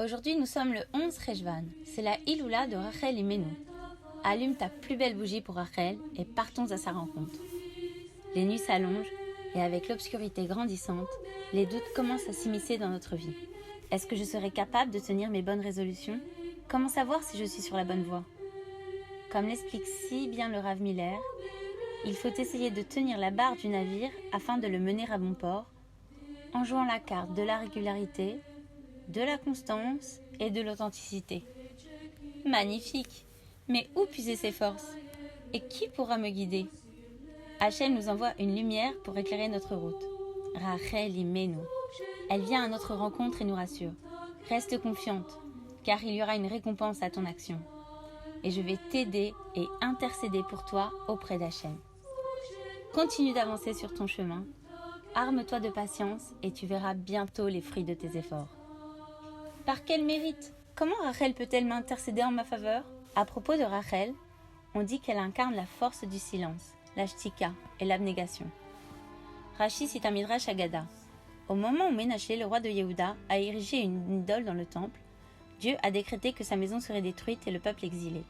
Aujourd'hui, nous sommes le 11 Rejvan. C'est la Iloula de Rachel Imenu. Allume ta plus belle bougie pour Rachel et partons à sa rencontre. Les nuits s'allongent et avec l'obscurité grandissante, les doutes commencent à s'immiscer dans notre vie. Est-ce que je serai capable de tenir mes bonnes résolutions? Comment savoir si je suis sur la bonne voie? Comme l'explique si bien le Rav Miller, il faut essayer de tenir la barre du navire afin de le mener à bon port, en jouant la carte de la régularité, de la constance et de l'authenticité. Magnifique! Mais où puiser ses forces? Et qui pourra me guider? Hachem nous envoie une lumière pour éclairer notre route. Rachel Imenu. Elle vient à notre rencontre et nous rassure. Reste confiante, car il y aura une récompense à ton action. Et je vais t'aider et intercéder pour toi auprès d'Hachem. Continue d'avancer sur ton chemin. Arme-toi de patience et tu verras bientôt les fruits de tes efforts. Par quel mérite? Comment Rachel peut-elle m'intercéder en ma faveur? À propos de Rachel, on dit qu'elle incarne la force du silence, la shtika et l'abnégation. Rashi cite un Midrash Agada. Au moment où Ménaché, le roi de Yehuda, a érigé une idole dans le temple, Dieu a décrété que sa maison serait détruite et le peuple exilé.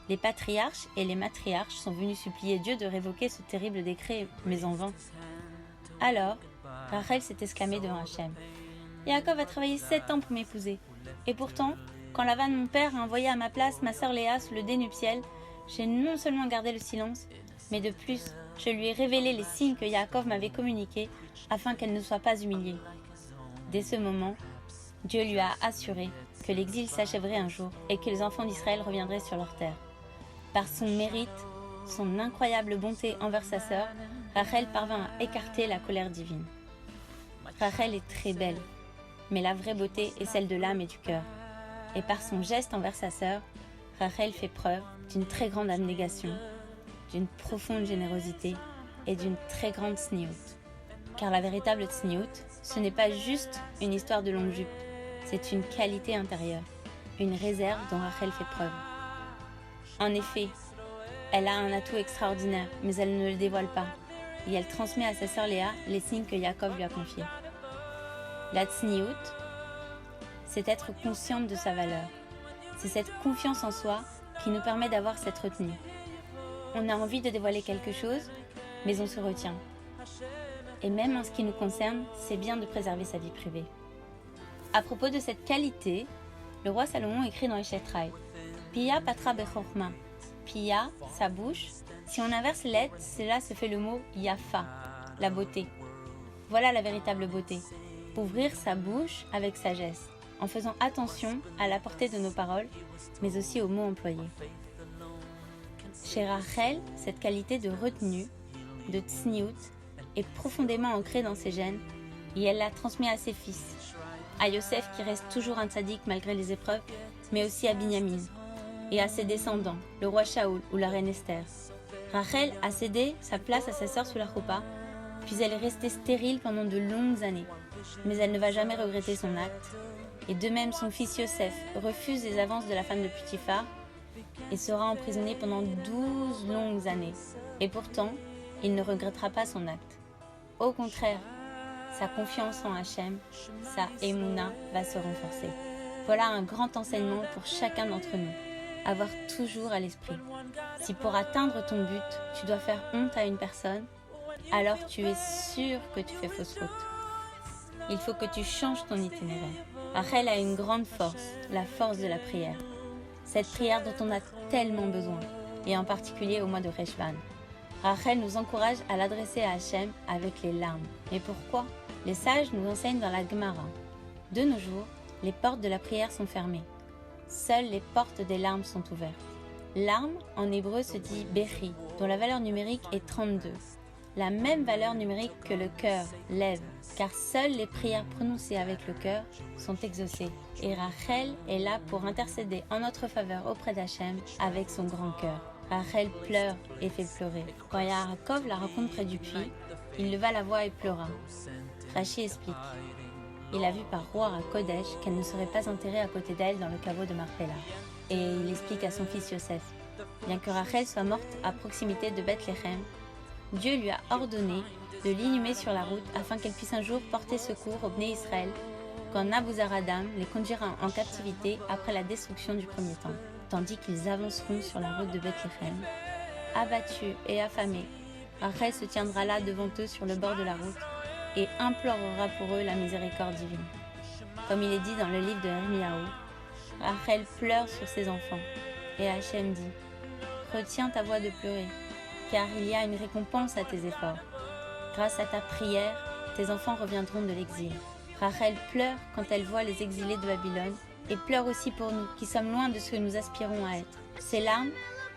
Les patriarches et les matriarches sont venus supplier Dieu de révoquer ce terrible décret, mais en vain. Alors, Rachel s'est exclamée devant Hachem. Yaakov a travaillé 7 ans pour m'épouser. Et pourtant, quand Lavan, mon père, a envoyé à ma place ma sœur Léa sous le dé nuptiel, j'ai non seulement gardé le silence, mais de plus, je lui ai révélé les signes que Yaakov m'avait communiqués afin qu'elle ne soit pas humiliée. Dès ce moment, Dieu lui a assuré que l'exil s'achèverait un jour et que les enfants d'Israël reviendraient sur leur terre. Par son mérite, son incroyable bonté envers sa sœur, Rachel parvint à écarter la colère divine. Rachel est très belle, mais la vraie beauté est celle de l'âme et du cœur. Et par son geste envers sa sœur, Rachel fait preuve d'une très grande abnégation, d'une profonde générosité et d'une très grande tsniout. Car la véritable tsniout, ce n'est pas juste une histoire de longue jupe, c'est une qualité intérieure, une réserve dont Rachel fait preuve. En effet, elle a un atout extraordinaire, mais elle ne le dévoile pas, et elle transmet à sa sœur Léa les signes que Yaakov lui a confiés. La tsniout, c'est être consciente de sa valeur. C'est cette confiance en soi qui nous permet d'avoir cette retenue. On a envie de dévoiler quelque chose, mais on se retient. Et même en ce qui nous concerne, c'est bien de préserver sa vie privée. À propos de cette qualité, le roi Salomon écrit dans Eshetrai, Pia patra bechorma. Pia, sa bouche. Si on inverse les lettres, cela se fait le mot yafa, la beauté. Voilà la véritable beauté. Ouvrir sa bouche avec sagesse, en faisant attention à la portée de nos paroles, mais aussi aux mots employés. Chez Rachel, cette qualité de retenue, de tsniout, est profondément ancrée dans ses gènes et elle la transmet à ses fils. À Yosef qui reste toujours un tzaddik malgré les épreuves, mais aussi à Binyamin, et à ses descendants, le roi Shaoul ou la reine Esther. Rachel a cédé sa place à sa sœur sous la choupa, puis elle est restée stérile pendant de longues années. Mais elle ne va jamais regretter son acte. Et de même, son fils Yosef refuse les avances de la femme de Putifar et sera emprisonné pendant 12 longues années. Et pourtant, il ne regrettera pas son acte. Au contraire, sa confiance en Hachem, sa émouna va se renforcer. Voilà un grand enseignement pour chacun d'entre nous. Avoir toujours à l'esprit. Si pour atteindre ton but, tu dois faire honte à une personne, alors tu es sûr que tu fais fausse route. Il faut que tu changes ton itinéraire. Rachel a une grande force, la force de la prière. Cette prière dont on a tellement besoin, et en particulier au mois de Rejvan. Rachel nous encourage à l'adresser à Hachem avec les larmes. Mais pourquoi? Les sages nous enseignent dans la Gemara. De nos jours, les portes de la prière sont fermées. Seules les portes des larmes sont ouvertes. Larme, en hébreu, se dit Bechi, dont la valeur numérique est 32. La même valeur numérique que le cœur, lève, car seules les prières prononcées avec le cœur sont exaucées. Et Rachel est là pour intercéder en notre faveur auprès d'Hachem avec son grand cœur. Rachel pleure et fait pleurer. Quand Yaakov la rencontre près du puits, il leva la voix et pleura. Rashi explique. Il a vu par Ruach HaKodesh qu'elle ne serait pas enterrée à côté d'elle dans le caveau de Marpella. Et il explique à son fils Yosef. Bien que Rachel soit morte à proximité de Bethléem, Dieu lui a ordonné de l'inhumer sur la route afin qu'elle puisse un jour porter secours au Bné Israël quand Nabuzaradam les conduira en captivité après la destruction du premier temple, tandis qu'ils avanceront sur la route de Bethléem. Abattus et affamés, Rachel se tiendra là devant eux sur le bord de la route et implorera pour eux la miséricorde divine. Comme il est dit dans le livre de Hermiaou, Rachel pleure sur ses enfants et Hachem dit « Retiens ta voix de pleurer, car il y a une récompense à tes efforts. Grâce à ta prière, tes enfants reviendront de l'exil. » Rachel pleure quand elle voit les exilés de Babylone et pleure aussi pour nous qui sommes loin de ce que nous aspirons à être. Ces larmes,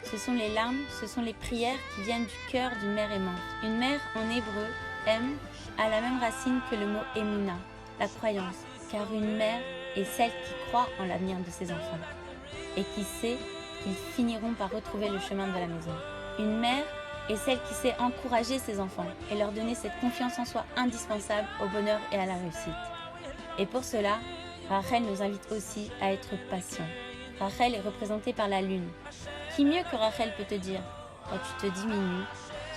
ce sont les prières qui viennent du cœur d'une mère aimante. Une mère en hébreu, em, a la même racine que le mot émouna, la croyance, car une mère est celle qui croit en l'avenir de ses enfants et qui sait qu'ils finiront par retrouver le chemin de la maison. Une mère est celle qui sait encourager ses enfants et leur donner cette confiance en soi indispensable au bonheur et à la réussite. Et pour cela, Rachel nous invite aussi à être patients. Rachel est représentée par la lune. Qui mieux que Rachel peut te dire, quand tu te diminues,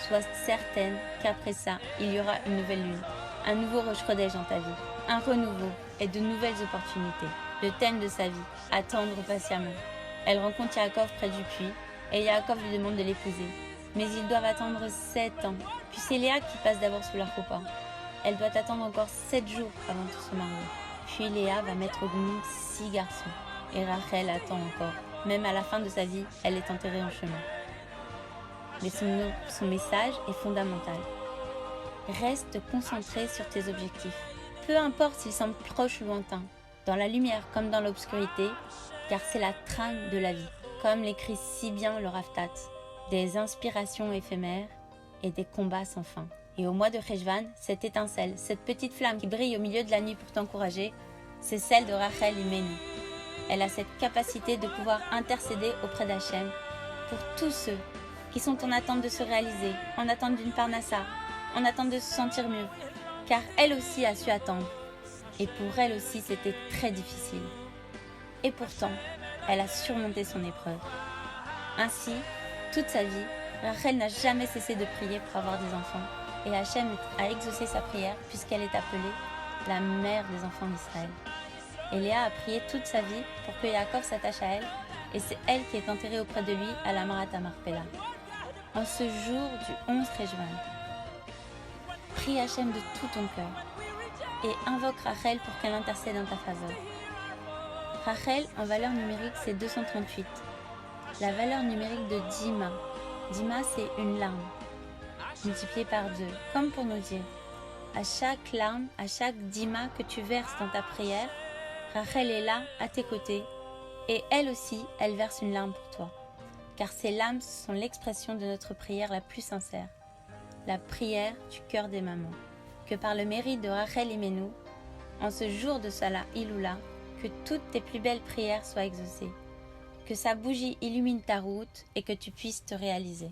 sois certaine qu'après ça, il y aura une nouvelle lune, un nouveau Rosh Chodesh dans ta vie, un renouveau et de nouvelles opportunités. Le thème de sa vie, attendre patiemment. Elle rencontre Yaakov près du puits et Yaakov lui demande de l'épouser. Mais ils doivent attendre 7 ans. Puis c'est Léa qui passe d'abord sous la choupa. Elle doit attendre encore 7 jours avant de se marier. Puis Léa va mettre au monde 6 garçons. Et Rachel attend encore. Même à la fin de sa vie, elle est enterrée en chemin. Mais son message est fondamental. Reste concentré sur tes objectifs. Peu importe s'ils semblent proches ou lointains, dans la lumière comme dans l'obscurité, car c'est la trame de la vie. Comme l'écrit si bien le Rav Tatz, des inspirations éphémères et des combats sans fin. Et au mois de Cheshvan, cette étincelle, cette petite flamme qui brille au milieu de la nuit pour t'encourager, c'est celle de Rachel Imenu. Elle a cette capacité de pouvoir intercéder auprès d'Hachem pour tous ceux qui sont en attente de se réaliser, en attente d'une parnassa, en attente de se sentir mieux. Car elle aussi a su attendre. Et pour elle aussi, c'était très difficile. Et pourtant, elle a surmonté son épreuve. Ainsi, toute sa vie, Rachel n'a jamais cessé de prier pour avoir des enfants. Et Hachem a exaucé sa prière puisqu'elle est appelée la mère des enfants d'Israël. Et Léa a prié toute sa vie pour que Yaakov s'attache à elle, et c'est elle qui est enterrée auprès de lui à la Marat Marpella. En ce jour du 11 Cheshvan, prie Hachem de tout ton cœur et invoque Rachel pour qu'elle intercède en ta faveur. Rachel, en valeur numérique, c'est 238. La valeur numérique de Dima. Dima, c'est une larme, multipliée par 2, comme pour nous dire, à chaque larme, à chaque Dima que tu verses dans ta prière, Rachel est là, à tes côtés, et elle aussi, elle verse une larme pour toi. Car ces larmes sont l'expression de notre prière la plus sincère, la prière du cœur des mamans. Que par le mérite de Rachel Imenu, en ce jour de Salah Iloula, que toutes tes plus belles prières soient exaucées. Que sa bougie illumine ta route et que tu puisses te réaliser.